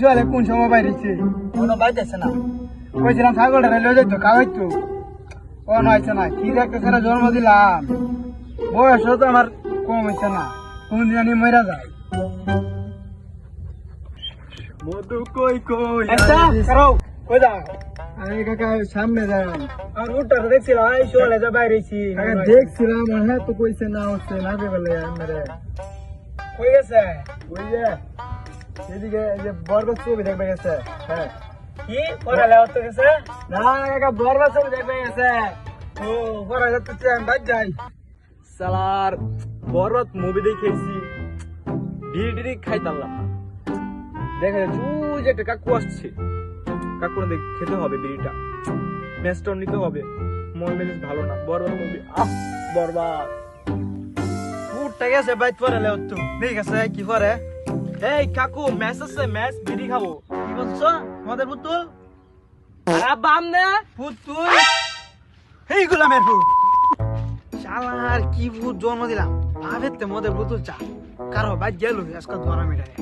সোয়ালে কোন সময় বাইরেছে কোনো বাইতেছে না। কইছিলাম ছাগলটা লয়ে যাইতো খাওয়াইতো ও নয়ছে না কি দেখতেছে না জন্ম দিলাম বয়সও তো আমার কম হয়েছে না কোন জানি মরা যায় মধু কই কই কই যা আরে কাকা সামনে যাই আর উঠটা দেখছিলাম এই সোয়ালে যা বাইরেছি দেখছিলাম হ্যাঁ তো কইছে না হচ্ছে না বলে আমারে কই গেছে ওই যে এদিকে যে বরবাদ ছবি দেখবে গেছে হ্যাঁ কি পড়ালে হতে গেছে না কাকা বরবাদ ছবি দেখবে গেছে ও পড়া যাচ্ছে আমি বাদ যাই সালার বরবাদ মুভি দেখেছি, বিড়ি খাইতাম দেখা যাচ্ছে ওই যে একটা কাকু আসছে, কাকুর খেতে হবে বিড়িটা, ম্যাচটা নিতে হবে, মন মেজাজ ভালো না। বরবাদ মুভি বরবাদ উঠটা গেছে বাইত পড়ালে হতো ঠিক আছে কি করে এই কাকু ম্যাচ আছে, ম্যাচ বিড়ি খাবো। কি বলছো আমাদের পুতুল আর আব্বা আমনে পুতুল এই গোলামের পুত শালার কি ভূত জন্ম দিলাম ভাবেতে মদের পুতুল চা কারো বাইক গেল আজকাল ধরা মেটায়